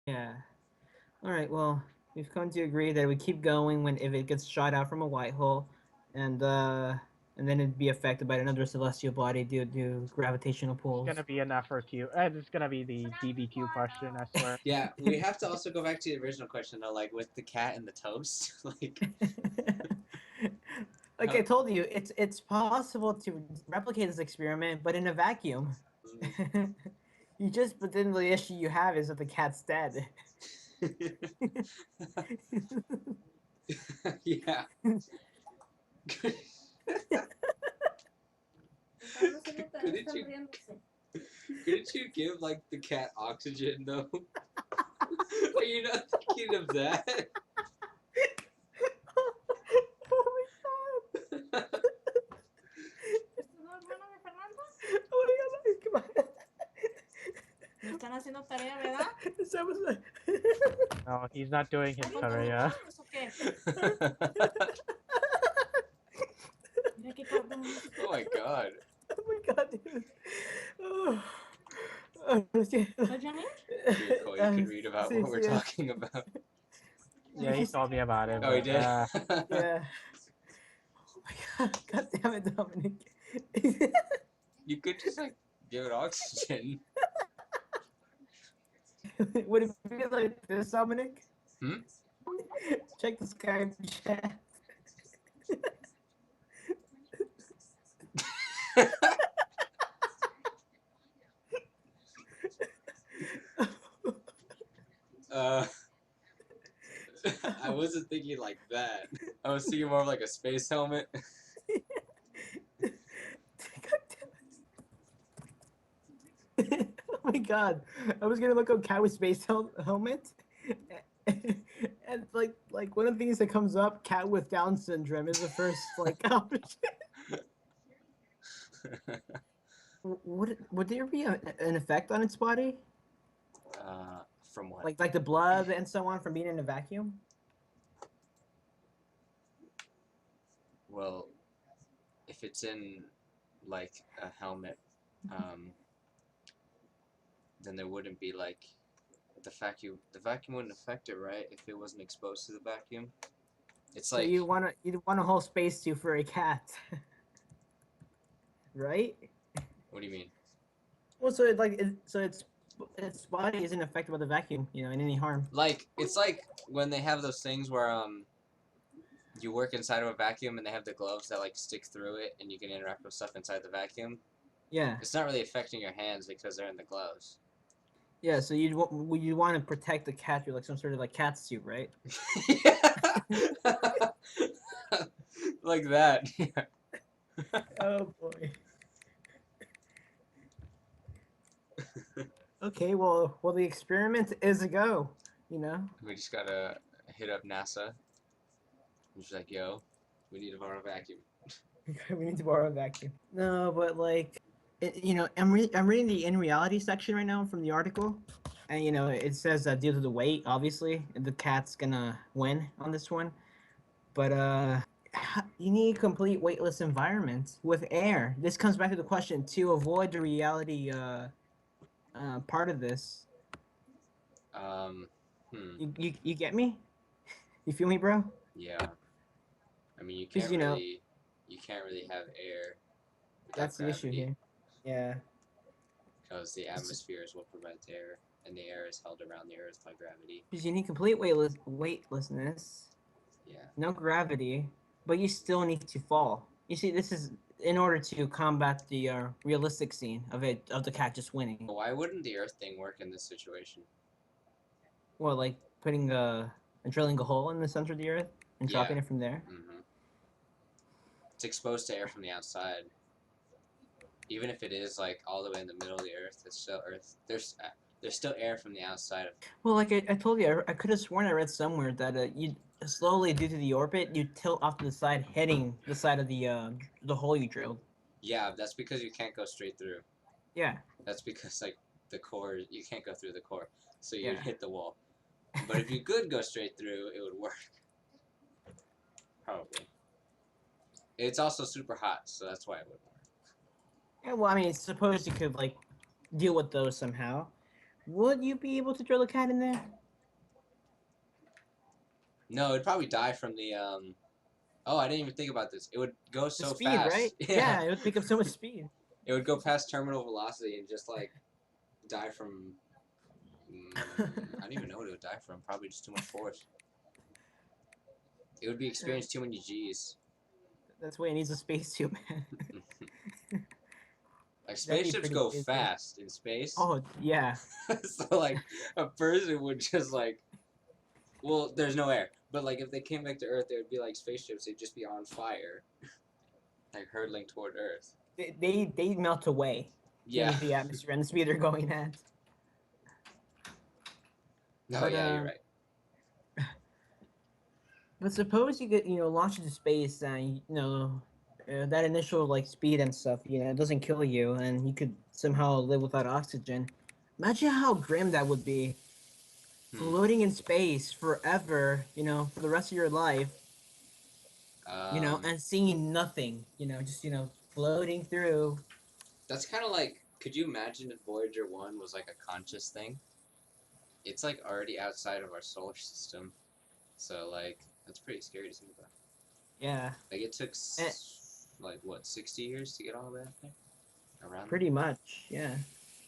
Yeah. All right. Well, we've come to agree that we keep going when if it gets shot out from a white hole, and uh, and then it'd be affected by another celestial body due to gravitational It's pulls. gonna be an FRQ. It's gonna be the DBQ question, I swear. Yeah, we have to also go back to the original question though, like with the cat and the toast. Like, Like I how, told you, it's possible to replicate this experiment, but in a vacuum. You just, but then the issue you have is that the cat's dead. yeah. couldn't you couldn't you give like the cat oxygen though? Are you not thinking of that? Oh my god! Oh my god! Come on! No están haciendo tarea, ¿verdad? That was a... No, he's not doing his ¿Algo tarea. ¿Eso qué? Mira qué cabrón. Oh my god. Oh my god, dude. Oh. Okay. Benjamin? Here, Cole, you can read about Sí, what we're sí, talking about. Yeah, he told me about it, Oh, he but did? yeah. Oh my god. God damn it, Dominic. You could just like give it oxygen. Would it be like this, Dominic? Hmm? Check the Skype chat. uh, I wasn't thinking like that. I was thinking more of like a space helmet. God damn it. Oh my god. I was gonna look up cat with space helmet. And like one of the things that comes up, cat with Down syndrome is the first like option. Would there be an effect on its body? From what? Like the blood and so on from being in a vacuum? Well, if it's in like a helmet, um, then there wouldn't be like the vacuum wouldn't affect it, right? If it wasn't exposed to the vacuum. It's So like, you want a whole spacesuit for a cat, right? what do you mean? Well, so its body isn't affected by the vacuum, in any harm. Like, it's like when they have those things where you work inside of a vacuum and they have the gloves that like stick through it and you can interact with stuff inside the vacuum. Yeah, It's not really affecting your hands because they're in the gloves. yeah. So you want to protect the cat through like some sort of like cat suit, right? Like that. Oh boy. Okay, well, the experiment is a go. You know, We just gotta hit up NASA. He's like, yo, we need to borrow a vacuum. we need to borrow a vacuum. No, but like, I'm reading the in reality section right now from the article, and it says that due to the weight, obviously, the cat's gonna win on this one. But you need complete weightless environments with air. This comes back to the question to avoid the reality part of this. Um, hmm. You get me? You feel me, bro? Yeah. I mean, Because you can't really have air without that's the issue gravity here. Yeah. because the atmosphere is what provides air, and the air is held around the Earth by gravity. Because you need complete weightlessness, Yeah. no gravity, but you still need to fall. You see, this is in order to combat the realistic scene of the cat just winning. But why wouldn't the Earth thing work in this situation? Well, like putting drilling a hole in the center of the earth and Yeah. dropping it from there. Mm-hmm. It's exposed to air from the outside. Even if it is like all the way in the middle of the Earth, it's still Earth. There's still air from the outside of. Well, like I told you, I could have sworn I read somewhere that you slowly, due to the orbit, you tilt off to the side, hitting the side of the hole you drilled. Yeah, that's because you can't go straight through. Yeah. That's because like the core, you can't go through the core, so you'd Yeah. hit the wall. But if you could go straight through, it would work. Probably. It's also super hot, so that's why it wouldn't work. Yeah. Well, I mean, suppose you could like deal with those somehow, Would you be able to drill a cat in there? No, it'd probably die from the Oh, I didn't even think about this. It would go The so speed, fast. right? Yeah. It would pick up so much speed. It would go past terminal velocity and just like die from. I don't even know what it would die from. Probably just too much force. It would be experience too many G's. That's why it needs a spacesuit, man. Like That'd be spaceships pretty go crazy. fast in space. Oh yeah. So like a person would just like. Well, there's no air, but like if they came back to Earth, they would be like spaceships. They'd just be on fire, like hurtling toward Earth. They melt away Yeah. in the atmosphere and the speed they're going at. No, But, yeah, you're right. But suppose you get launched into space and that initial like speed and stuff it doesn't kill you and you could somehow live without oxygen. Imagine how grim that would be. Floating in space forever, for the rest of your life, and seeing nothing, just floating through. That's kind of like, could you imagine if Voyager 1 was like a conscious thing? It's like already outside of our solar system. So like, that's pretty scary to think about. Yeah. Like it took like what, 60 years to get all the way up there? Around Pretty much, yeah.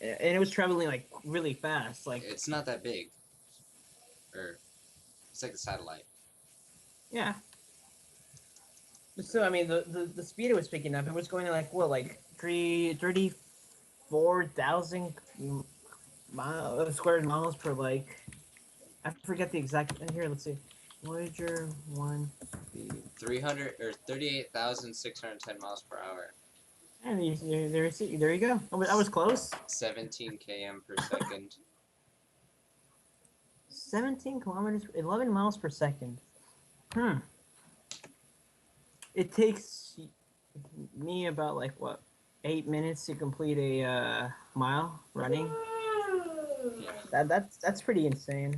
And it was traveling like really fast, like It's not that big. Or it's like a satellite. yeah. But still, I mean, the speed it was picking up, it was going to like what, like 34,000 square miles per like. I forget the exact. Here, let's see. Voyager 1 speed. 38,610 miles per hour. And there you go. I was close. 17 km per second. 17 kilometers, 11 miles per second. It takes me about like what, 8 minutes to complete a mile running. Yeah. That's pretty insane.